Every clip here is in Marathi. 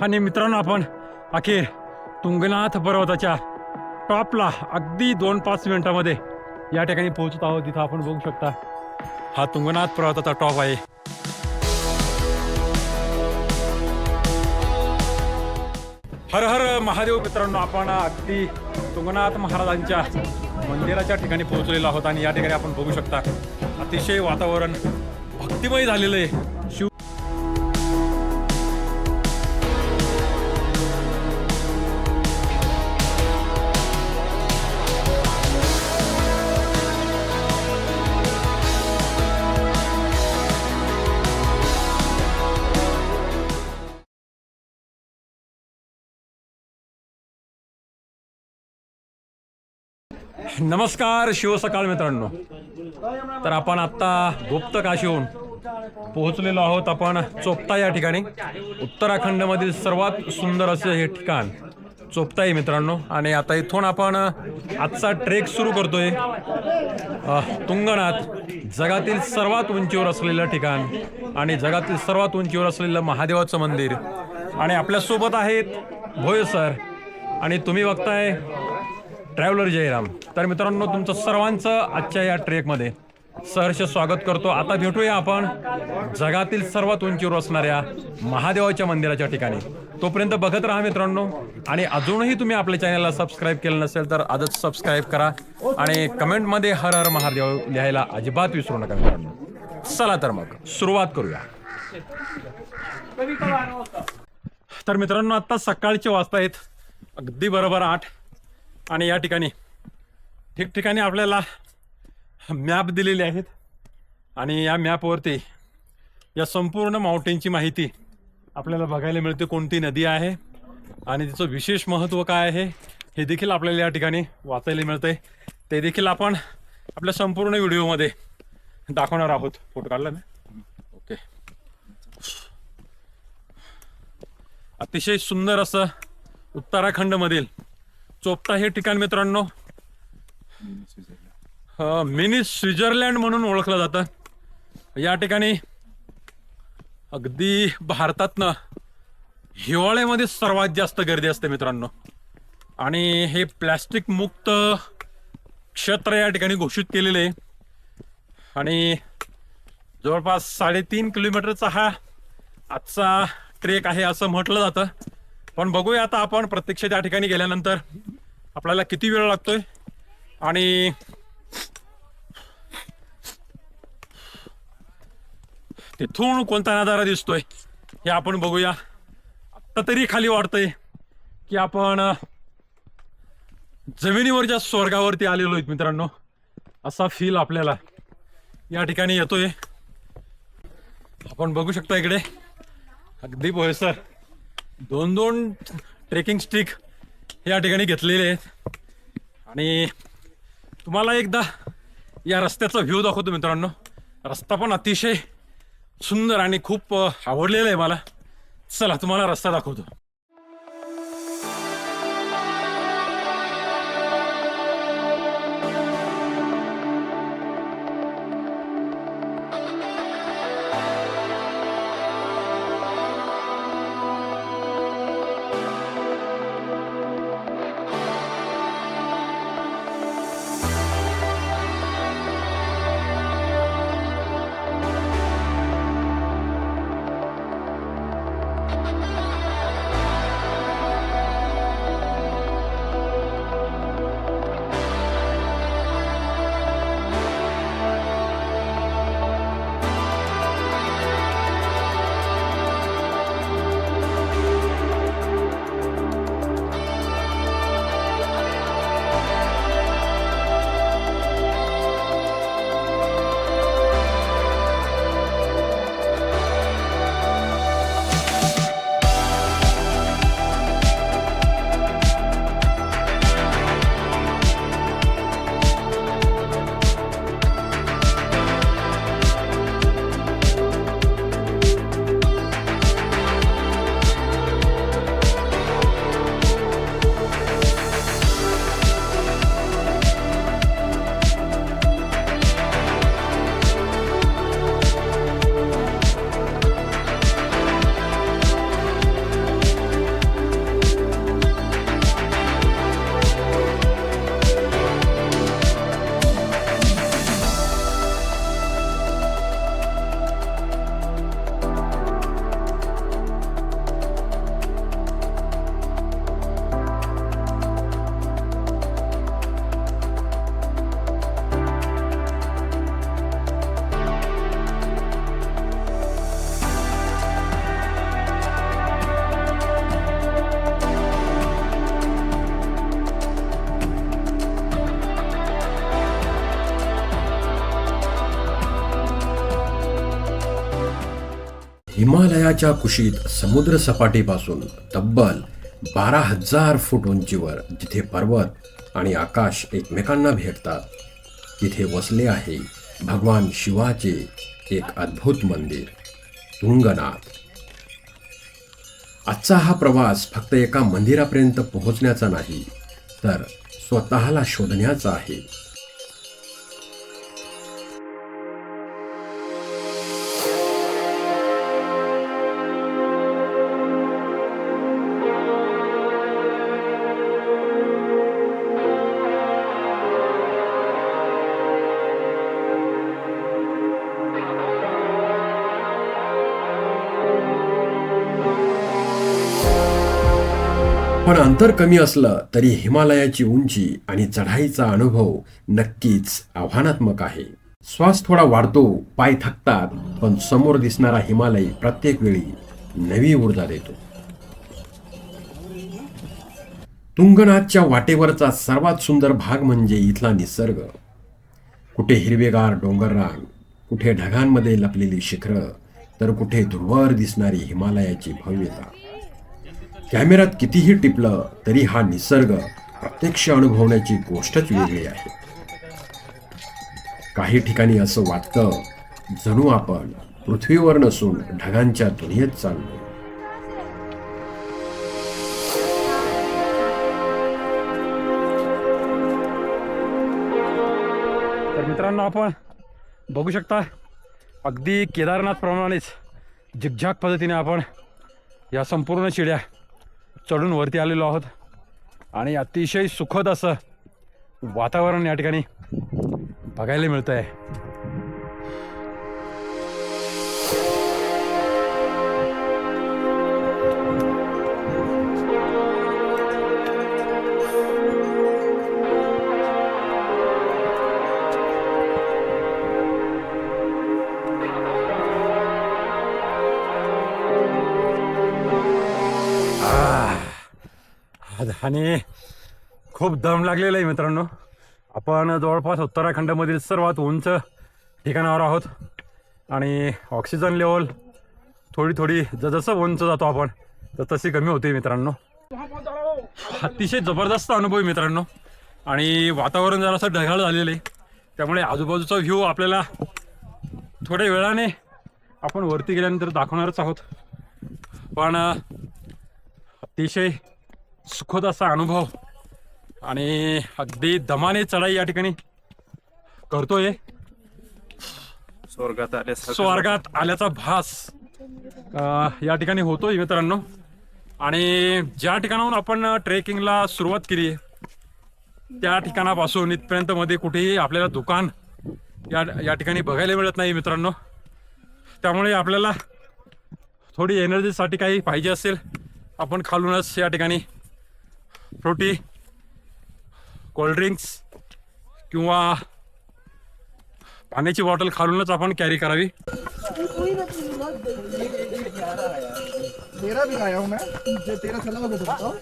आणि मित्रांनो, आपण अखेर तुंगनाथ पर्वताच्या टॉपला अगदी 2-5 मिनिटांमध्ये या ठिकाणी पोहोचत आहोत. तिथं आपण बघू शकता हा तुंगनाथ पर्वताचा टॉप आहे. हर हर महादेव. मित्रांनो, आपण अगदी तुंगनाथ महाराजांच्या मंदिराच्या ठिकाणी पोहोचलेलो आहोत आणि या ठिकाणी आपण बघू शकता अतिशय वातावरण भक्तिमय झालेलं आहे. नमस्कार, शिव सकाळ मित्रांनो. तर आपण आत्ता गुप्त काशीहून पोहोचलेलो आहोत. आपण चोपता या ठिकाणी, उत्तराखंडमधील सर्वात सुंदर असे हे ठिकाण चोपता आहे मित्रांनो. आणि आता इथून आपण आजचा ट्रेक सुरू करतोय. तुंगनाथ जगातील सर्वात उंचीवर असलेलं ठिकाण आणि जगातील सर्वात उंचीवर असलेलं महादेवाचं मंदिर. आणि आपल्यासोबत आहेत भोये सर आणि तुम्ही बघताय ट्रॅव्हलर जयराम. तर मित्रांनो, तुमचं सर्वांचं आजच्या या ट्रेकमध्ये सहर्ष स्वागत करतो. आता भेटूया आपण जगातील सर्वात उंचीवर असणाऱ्या महादेवाच्या मंदिराच्या ठिकाणी. तोपर्यंत बघत राहा मित्रांनो. आणि अजूनही तुम्ही आपल्या चॅनलला सबस्क्राईब केलं नसेल तर आजच सबस्क्राईब करा आणि कमेंटमध्ये हर हर महादेव लिहायला अजिबात विसरू नका मित्रांनो. चला तर मग सुरुवात करूया. तर मित्रांनो, आता सकाळचे वाजता आहेत अगदी बरोबर 8 आणि या ठिकाणी ठिकठिकाणी आपल्याला मॅप दिलेले आहेत आणि या मॅपवरती या संपूर्ण माउंटेनची माहिती आपल्याला बघायला मिळते. कोणती नदी आहे आणि तिचं विशेष महत्त्व काय आहे हे देखील आपल्याला या ठिकाणी वाचायला मिळतंय. ते देखील आपण आपल्या संपूर्ण व्हिडिओमध्ये दाखवणार आहोत. फोटो काढला ना? ओके. अतिशय सुंदर असं उत्तराखंडमधील चोपता हे ठिकाण मित्रांनो मिनी स्वित्झर्लंड म्हणून ओळखलं जातं. या ठिकाणी अगदी भारतातनं हिवाळ्यामध्ये सर्वात जास्त गर्दी असते मित्रांनो. आणि हे प्लॅस्टिक मुक्त क्षेत्र या ठिकाणी घोषित केलेले आहे. आणि जवळपास 3.5 किलोमीटरचा हा आजचा ट्रेक आहे असं म्हटलं जातं. पण बघूया आता आपण प्रत्यक्ष त्या ठिकाणी गेल्यानंतर आपल्याला किती वेळ लागतोय आणि तिथून कोणता नजारा दिसतोय हे आपण बघूया. आत्ता तरी खाली वाटतंय की आपण जमिनीवरच्या स्वर्गावरती आलेलो आहेत मित्रांनो. असा फील आपल्याला या ठिकाणी येतोय. आपण बघू शकता इकडे अगदी बोयसर 2 ट्रेकिंग स्टिक या ठिकाणी घेतलेले आहेत. आणि तुम्हाला एकदा या रस्त्याचा व्ह्यू दाखवतो मित्रांनो. रस्ता पण अतिशय सुंदर आणि खूप आवडलेला आहे मला. चला तुम्हाला रस्ता दाखवतो. हिमालयाच्या कुशीत समुद्र सपाटीपासून तब्बल 12,000 फूट उंचीवर जिथे पर्वत आणि आकाश एकमेकांना भेटतात, तिथे वसले आहे भगवान शिवाचे एक अद्भुत मंदिर तुंगनाथ. आजचा हा प्रवास फक्त एका मंदिरापर्यंत पोहोचण्याचा नाही, तर स्वतःला शोधण्याचा आहे. पण अंतर कमी असलं तरी हिमालयाची उंची आणि चढाईचा अनुभव नक्कीच आव्हानात्मक आहे. श्वास थोडा वाढतो, पाय थकतात, पण समोर दिसणारा हिमालय प्रत्येक वेळी नवी ऊर्जा देतो. तुंगनाथच्या वाटेवरचा सर्वात सुंदर भाग म्हणजे इथला निसर्ग. कुठे हिरवेगार डोंगररांग, कुठे ढगांमध्ये लपलेली शिखरं, तर कुठे दूरवर दिसणारी हिमालयाची भव्यता. कॅमेऱ्यात कितीही टिपलं तरी हा निसर्ग प्रत्यक्ष अनुभवण्याची गोष्टच वेगळी आहे. काही ठिकाणी असं वाटतं जणू आपण पृथ्वीवर नसून ढगांच्या दुनियेत चाललो. तर मित्रांनो, आपण बघू शकता अगदी केदारनाथ प्रमाणेच झिकझॅक पद्धतीने आपण या संपूर्ण शिड्या चढून वरती आलेलो आहोत आणि अतिशय सुखद असं वातावरण या ठिकाणी बघायला मिळतं आहे. आणि खूप दम लागलेला आहे मित्रांनो. आपण जवळपास उत्तराखंडमधील सर्वात उंच ठिकाणावर आहोत आणि ऑक्सिजन लेवल थोडी जसं उंच जातो आपण तर तशी कमी होते मित्रांनो. अतिशय जबरदस्त अनुभव आहे मित्रांनो. आणि वातावरण जरासं ढगाळ झालेलं आहे, त्यामुळे आजूबाजूचा व्ह्यू आपल्याला थोड्या वेळाने आपण वरती गेल्यानंतर दाखवणारच आहोत. पण अतिशय सुखद असा अनुभव आणि अगदी दमाने चढाई या ठिकाणी करतोय. स्वर्गात आल्याचा भास या ठिकाणी होतोय मित्रांनो. आणि ज्या ठिकाणाहून आपण ट्रेकिंगला सुरुवात केली आहे त्या ठिकाणापासून इथपर्यंत मध्ये कुठेही आपल्याला दुकान या ठिकाणी बघायला मिळत नाही मित्रांनो. त्यामुळे आपल्याला थोडी एनर्जीसाठी काही पाहिजे असेल आपण खालूनच या ठिकाणी फ्रुटी, कोल्ड्रिंक्स किंवा पाण्याची बॉटल खालूनच आपण कॅरी करावी. तेरा भी आया हूँ मैं, तेरा चला हुआ बताता हूँ.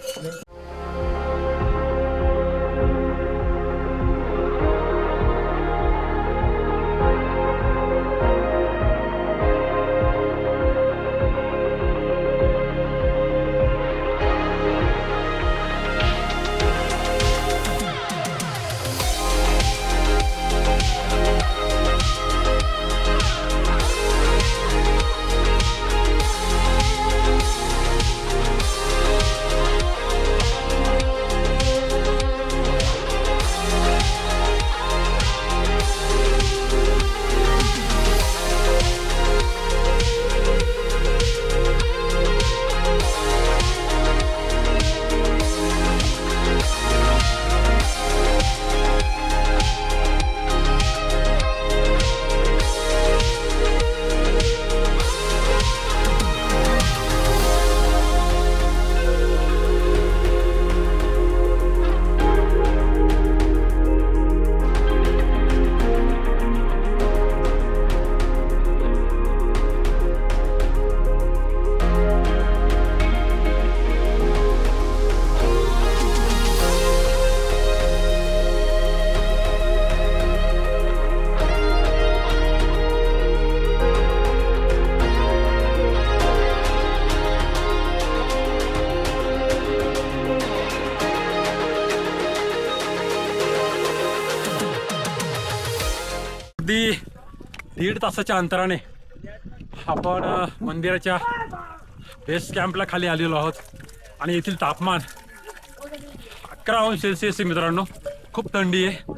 1.5 तासाच्या अंतराने आपण मंदिराच्या बेस कॅम्पला खाली आलेलो आहोत आणि येथील तापमान 11 अंश सेल्सिअस आहे मित्रांनो. खूप थंडी आहे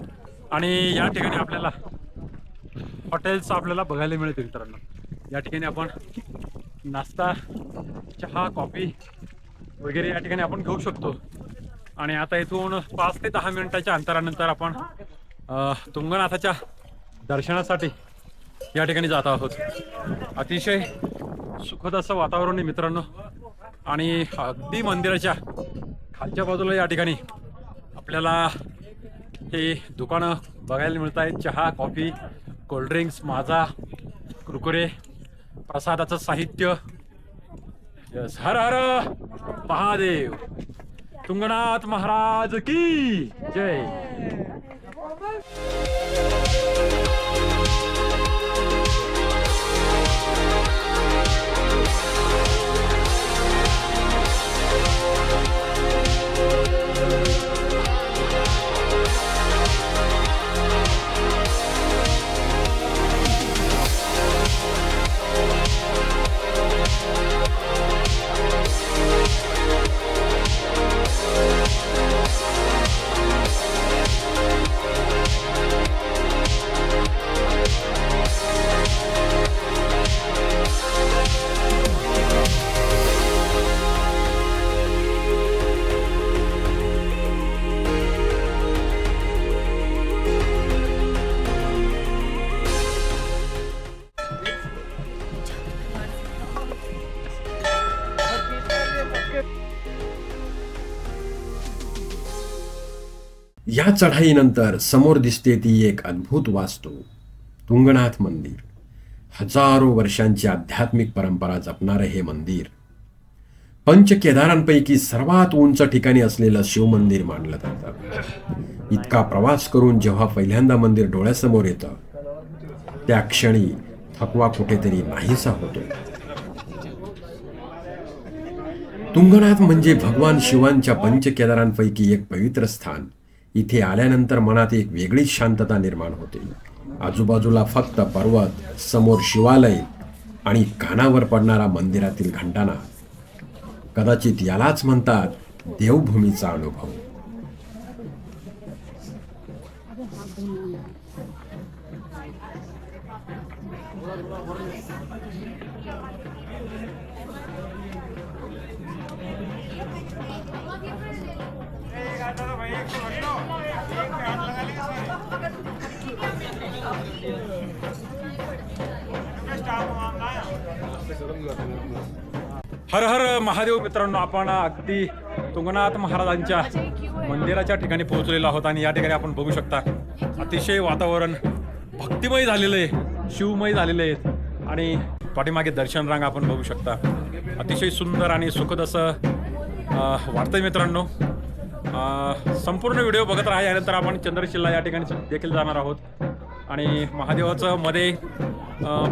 आणि या ठिकाणी आपल्याला हॉटेल्स आपल्याला बघायला मिळतील मित्रांनो. या ठिकाणी आपण नाश्ता, चहा, कॉफी वगैरे या ठिकाणी आपण घेऊ शकतो. आणि आता इथून 5 ते 10 मिनिटाच्या अंतरानंतर आपण तुंगनाथाच्या दर्शनासाठी या ठिकाणी जात आहोत. अतिशय सुखद असं वातावरण आहे मित्रांनो आणि अगदी मंदिराच्या खालच्या बाजूला या ठिकाणी आपल्याला हे दुकानं बघायला मिळत आहेत. चहा, कॉफी, कोल्ड्रिंक्स, माझा, कुरकुरे, प्रसादाचं साहित्य. यस, हर हर महादेव, तुंगनाथ महाराज की जय. या चढाईनंतर समोर दिसते ती एक अद्भुत वास्तू, तुंगनाथ मंदिर. हजारो वर्षांची आध्यात्मिक परंपरा जपणारे हे मंदिर पंचकेदारांपैकी सर्वात उंच ठिकाणी असलेलं शिवमंदिर मानलं जातं. इतका प्रवास करून जेव्हा पहिल्यांदा मंदिर डोळ्यासमोर येतं त्या क्षणी थकवा कुठेतरी नाहीसा होतो. तुंगनाथ म्हणजे भगवान शिवांच्या पंचकेदारांपैकी एक पवित्र स्थान. इथे आल्यानंतर मनात एक वेगळीच शांतता निर्माण होते. आजूबाजूला फक्त पर्वत, समोर शिवालय आणि कानावर पडणारा मंदिरातील घंटानाद. कदाचित यालाच म्हणतात देवभूमीचा अनुभव. हर हर महादेव मित्रांनो, आपण अगदी तुंगनाथ महाराजांच्या मंदिराच्या ठिकाणी पोहोचलेलो आहोत आणि या ठिकाणी आपण बघू शकता अतिशय वातावरण भक्तिमय झालेलं आहे, शिवमय झालेलं आहे आणि पाठीमागे दर्शन रांग आपण बघू शकता. अतिशय सुंदर आणि सुखद असं वाटतंय मित्रांनो. संपूर्ण व्हिडिओ बघत राहा. यानंतर आपण चंद्रशिला या ठिकाणी देखील जाणार आहोत आणि महादेवाचं मध्ये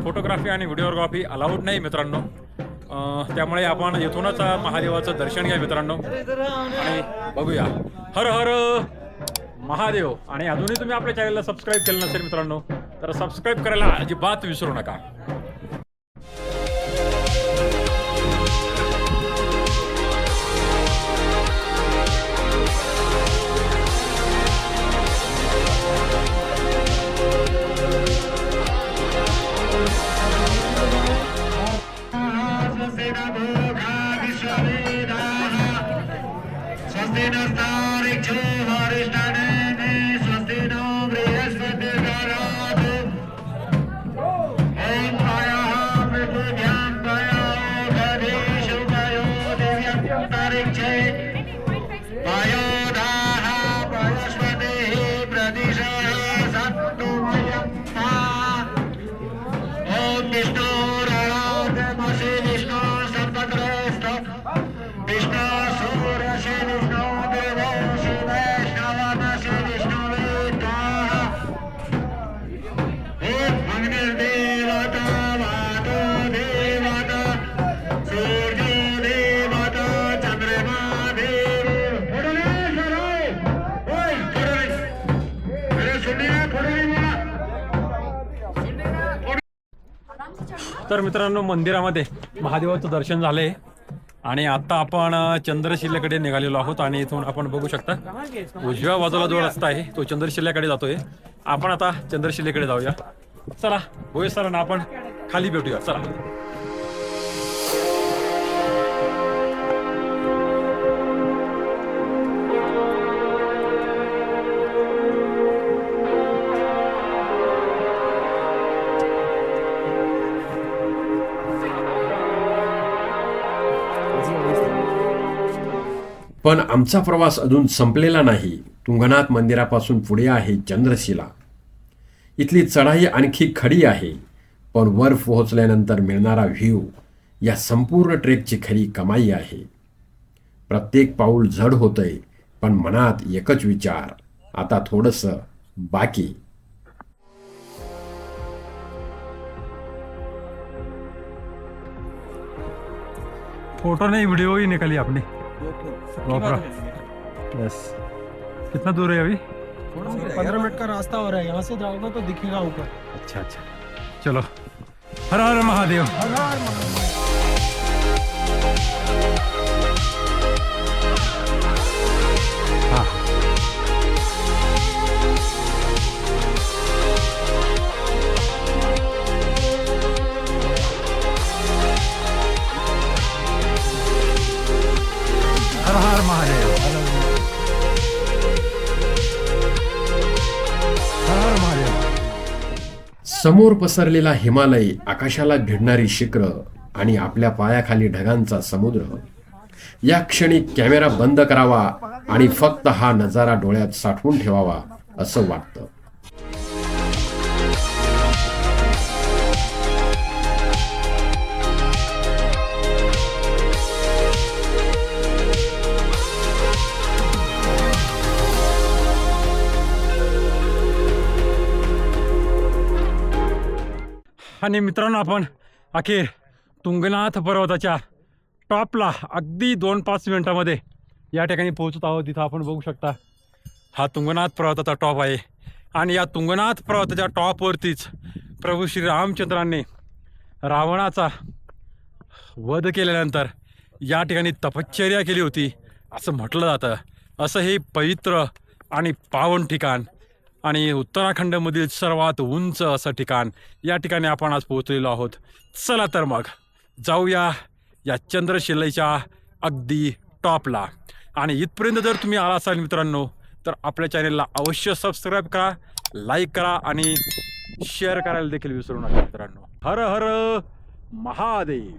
फोटोग्राफी आणि व्हिडिओग्राफी अलाउड नाही मित्रांनो. त्यामुळे आपण येथूनच महादेवाचं दर्शन घ्या मित्रांनो आणि बघूया. हर हर महादेव. आणि अजूनही तुम्ही आपल्या चॅनलला सबस्क्राईब केलं नसेल मित्रांनो तर सबस्क्राईब करायला अजिबात विसरू नका. तर मित्रांनो मंदिरामध्ये महादेवाचं दर्शन झालंय आणि आता आपण चंद्रशिलेकडे निघालेलो आहोत आणि इथून आपण बघू शकता उजव्या बाजूला जो रस्ता आहे तो चंद्रशिलेकडे जातोय. आपण आता चंद्रशिलेकडे जाऊया. चला भोये सरांना आपण खाली भेटूया. चला. पण आमचा प्रवास अजून संपलेला नाही. तुंगनाथ मंदिरापासून पुढे आहे चंद्रशिला. इथली चढाई आणखी खडी आहे, पण वर पोहोचल्यानंतर मिळणारा व्ह्यू या संपूर्ण ट्रेकची खरी कमाई आहे. प्रत्येक पाऊल जड होतंय, पण मनात एकच विचार, आता थोडंसं बाकी. फोटो नहीं वीडियो ही निकाली आपने. यस. कितना दूर है अभी? 15 मिनट का रास्ता हो रहा है, यहाँ से जाओगे तो दिखेगा ऊपर. अच्छा अच्छा चलो. हर हर महादेव. हाँ. हर हर महादेव. हर हर महादेव. समोर पसरलेला हिमालय, आकाशाला भिडणारी शिखरं आणि आपल्या पायाखाली ढगांचा समुद्र. या क्षणी कॅमेरा बंद करावा आणि फक्त हा नजारा डोळ्यात साठवून ठेवावा असं वाटतं. आणि मित्रांनो आपण अखेर तुंगनाथ पर्वताच्या टॉपला अगदी 2-5 मिनिटांमध्ये या ठिकाणी पोहोचत आहोत. तिथं आपण बघू शकता हा तुंगनाथ पर्वताचा टॉप आहे आणि या तुंगनाथ पर्वताच्या टॉपवरतीच प्रभू श्री रामचंद्रांनी रावणाचा वध केल्यानंतर या ठिकाणी तपश्चर्या केली होती असं म्हटलं जातं. असं हे पवित्र आणि पावन ठिकाण आणि उत्तराखंडमधील सर्वात उंच असं ठिकाण या ठिकाणी आपण आज पोहोचलेलो आहोत. चला तर मग जाऊया या चंद्रशिलेच्या अगदी टॉपला. आणि इथपर्यंत जर तुम्ही आला असाल मित्रांनो तर आपल्या चॅनेलला अवश्य सबस्क्राईब करा, लाईक करा आणि शेअर करायला देखील विसरू नका मित्रांनो. हर हर महादेव.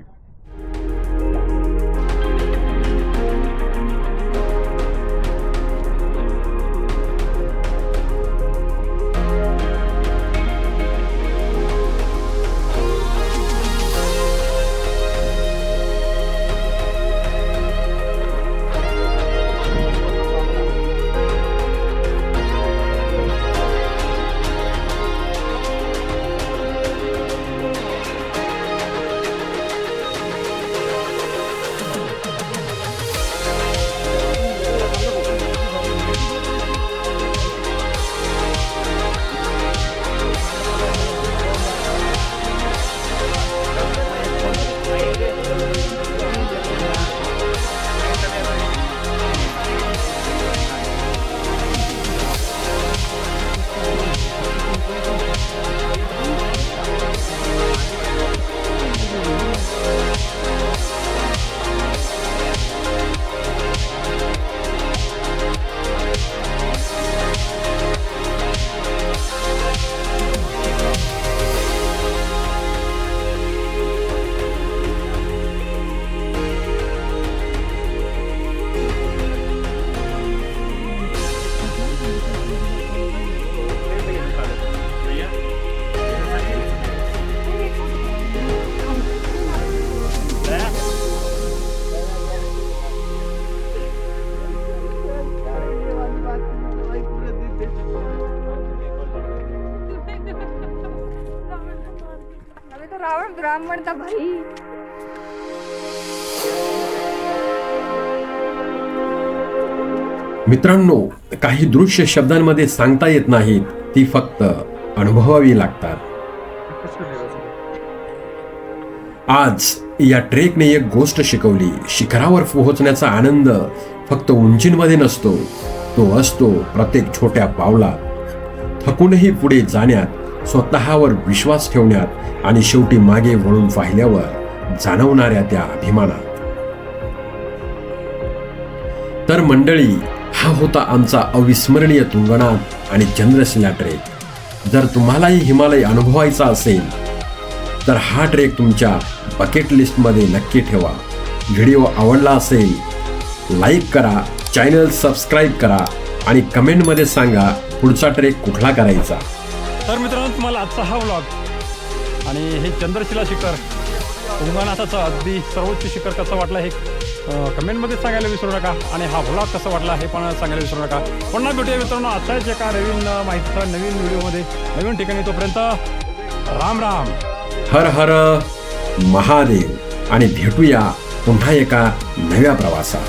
रावण ब्राह्मण था भाई. मित्रांनो, काही दृश्य शब्दांमध्ये सांगता येत नाहीत, ती फक्त अनुभवावी लागतात. आज या ट्रेकने एक गोष्ट शिकवली, शिखरावर पोहोचण्याचा आनंद फक्त उंचीमध्ये नसतो, तो असतो प्रत्येक छोट्या पावलात, थकूनही पुढे जाण्यात, स्वतःवर विश्वास ठेवण्यात आणि शेवटी मागे वळून पाहिल्यावर जाणवणाऱ्या त्या अभिमानात. तर मंडळी, हा होता आमचा अविस्मरणीय तुंगनाथ आणि चंद्रशिला ट्रेक. जर तुम्हालाही हिमालय अनुभवायचा असेल तर हा ट्रेक तुमच्या बकेट लिस्टमध्ये नक्की ठेवा. व्हिडिओ आवडला असेल लाईक करा, चॅनल सबस्क्राईब करा आणि कमेंटमध्ये सांगा पुढचा ट्रेक कुठला करायचा. तर मित्रांनो, तुम्हाला आजचा हा व्लॉग आणि हे चंद्रशिला शिखर, तुंगनाथाचं अगदी सर्वोच्च शिखर कसं वाटलं हे कमेंटमध्ये सांगायला विसरू नका. आणि हा व्लॉग कसा वाटला हे पण सांगायला विसरू नका. पुन्हा भेटूया मित्रांनो असाच एका नवीन माहितीचा नवीन व्हिडिओमध्ये नवीन ठिकाणी. तोपर्यंत राम राम, हर हर महादेव आणि भेटूया पुन्हा एका नव्या प्रवासात.